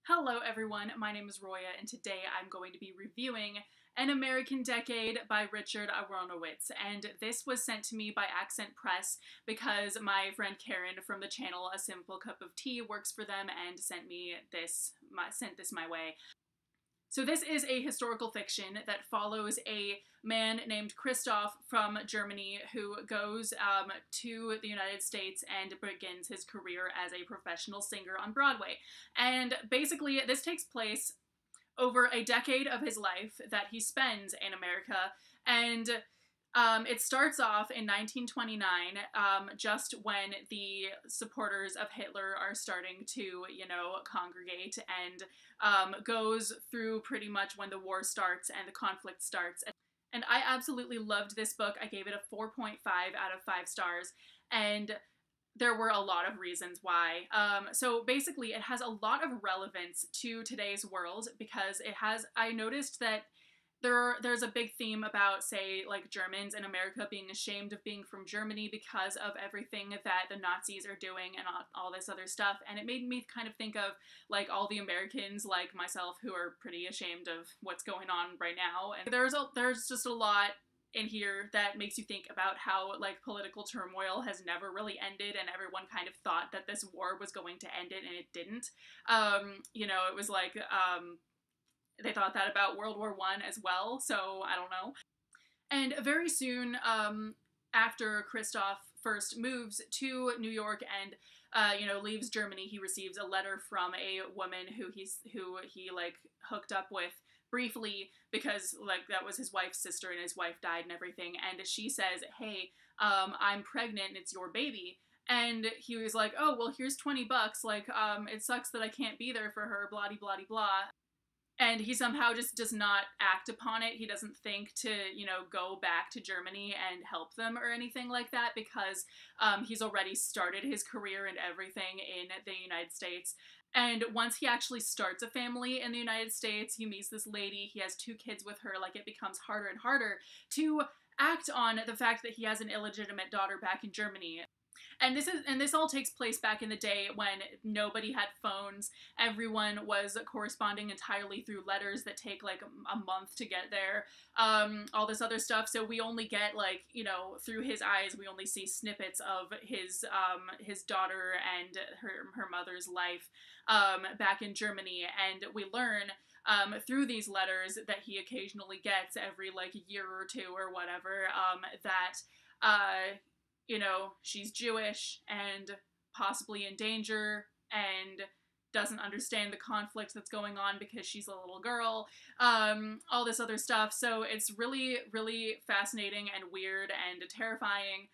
Hello everyone, my name is Roya and today I'm going to be reviewing An American Decade by Richard Aronowitz, and this was sent to me by Accent Press because my friend Karen from the channel A Simple Cup of Tea works for them and sent this my way. So this is a historical fiction that follows a man named Christoph from Germany who goes to the United States and begins his career as a professional singer on Broadway. And basically, this takes place over a decade of his life that he spends in America, and it starts off in 1929, just when the supporters of Hitler are starting to, congregate, and goes through pretty much when the war starts and the conflict starts. And I absolutely loved this book. I gave it a 4.5 out of 5 stars, and there were a lot of reasons why. So basically, it has a lot of relevance to today's world because I noticed that there's a big theme about, say, like Germans in America being ashamed of being from Germany because of everything that the Nazis are doing and all this other stuff. And it made me kind of think of like all the Americans like myself who are pretty ashamed of what's going on right now. And there's just a lot in here that makes you think about how like political turmoil has never really ended, and everyone kind of thought that this war was going to end it, and it didn't. It was like they thought that about World War I as well, so I don't know. And very soon after Christoph first moves to New York and leaves Germany, he receives a letter from a woman who he like hooked up with briefly because like that was his wife's sister and his wife died and everything, and she says, hey, I'm pregnant and it's your baby. And he was like, oh, well, here's $20, like it sucks that I can't be there for her, blah de blah de blah. And he somehow just does not act upon it. He doesn't think to, go back to Germany and help them or anything like that because he's already started his career and everything in the United States. And once he actually starts a family in the United States, he meets this lady, he has 2 kids with her, like it becomes harder and harder to act on the fact that he has an illegitimate daughter back in Germany. And this all takes place back in the day when nobody had phones. Everyone was corresponding entirely through letters that take like a month to get there. All this other stuff. So we only get like, through his eyes, we only see snippets of his daughter and her mother's life back in Germany, and we learn through these letters that he occasionally gets every like year or 2 or whatever, that she's Jewish and possibly in danger and doesn't understand the conflict that's going on because she's a little girl, all this other stuff. So it's really, really fascinating and weird and terrifying.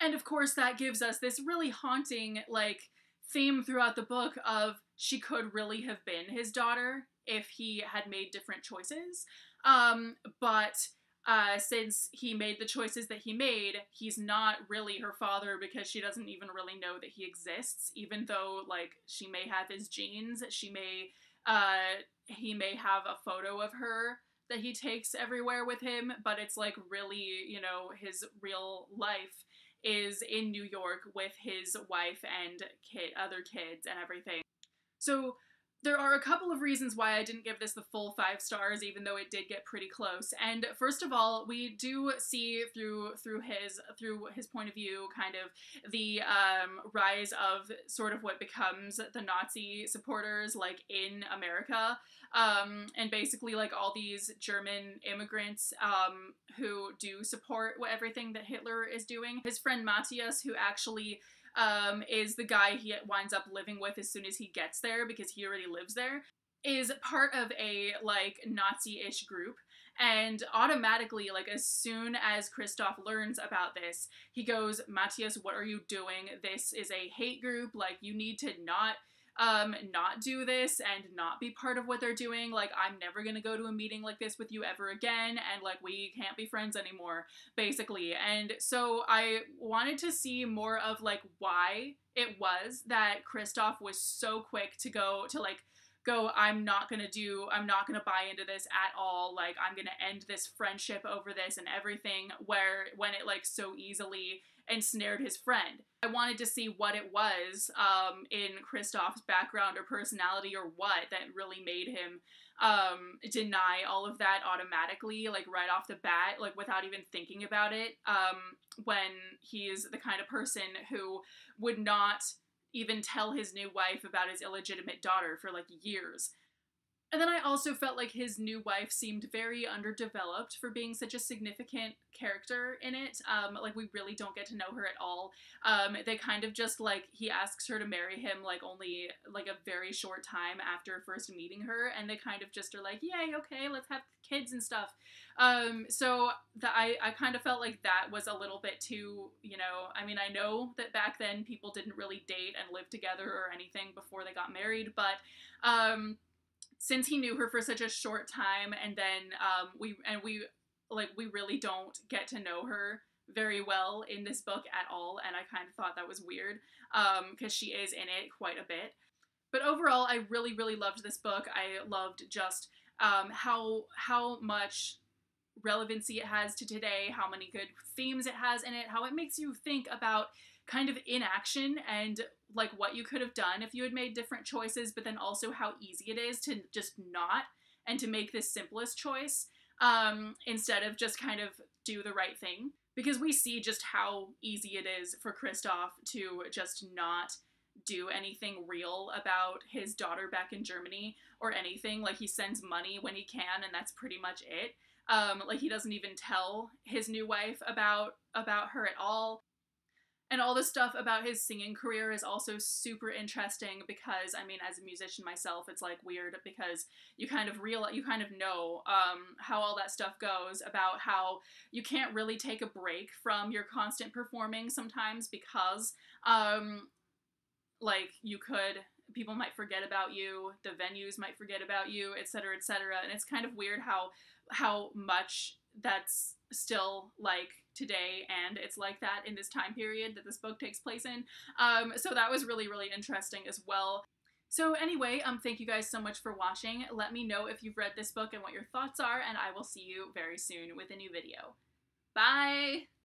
And of course that gives us this really haunting, like, theme throughout the book of she could really have been his daughter if he had made different choices. But since he made the choices that he made, he's not really her father because she doesn't even really know that he exists, even though, like, she may have his genes, he may have a photo of her that he takes everywhere with him, but it's, like, really, his real life is in New York with his wife and other kids and everything. So there are a couple of reasons why I didn't give this the full 5 stars, even though it did get pretty close. And first of all, we do see through his point of view kind of the rise of sort of what becomes the Nazi supporters, like, in America. And basically, like, all these German immigrants who do support everything that Hitler is doing. His friend Matthias, who actually is the guy he winds up living with as soon as he gets there because he already lives there, is part of a, like, Nazi-ish group. And automatically, like, as soon as Christoph learns about this, he goes, Matthias, what are you doing? This is a hate group. Like, you need to not do this and not be part of what they're doing. Like, I'm never gonna go to a meeting like this with you ever again, and like we can't be friends anymore, basically. And so I wanted to see more of like why it was that Christoph was so quick to go, I'm not gonna buy into this at all, like, I'm gonna end this friendship over this and everything, when it, like, so easily ensnared his friend. I wanted to see what it was in Kristoff's background or personality or what that really made him deny all of that automatically, like right off the bat, like without even thinking about it, when he's the kind of person who would not even tell his new wife about his illegitimate daughter for like years. And then I also felt like his new wife seemed very underdeveloped for being such a significant character in it. Like, we really don't get to know her at all. They kind of just, like, he asks her to marry him, like, only, like, a very short time after first meeting her, and they kind of just are like, yay, okay, let's have kids and stuff. So I kind of felt like that was a little bit too, you know, I mean, I know that back then people didn't really date and live together or anything before they got married, but, since he knew her for such a short time, and then we really don't get to know her very well in this book at all, and I kind of thought that was weird because she is in it quite a bit. But overall, I really, really loved this book. I loved just how much relevancy it has to today, how many good themes it has in it, how it makes you think about kind of inaction and like what you could have done if you had made different choices, but then also how easy it is to just not, and to make this simplest choice instead of just kind of do the right thing. Because we see just how easy it is for Kristoff to just not do anything real about his daughter back in Germany or anything. Like, he sends money when he can, and that's pretty much it. Like, he doesn't even tell his new wife about her at all. And all the stuff about his singing career is also super interesting because, I mean, as a musician myself, it's like weird because you kind of know how all that stuff goes, about how you can't really take a break from your constant performing sometimes because, like, people might forget about you, the venues might forget about you, etc., etc. And it's kind of weird how much that's still like today, and it's like that in this time period that this book takes place in. So that was really, really interesting as well. So anyway, thank you guys so much for watching. Let me know if you've read this book and what your thoughts are, and I will see you very soon with a new video. Bye!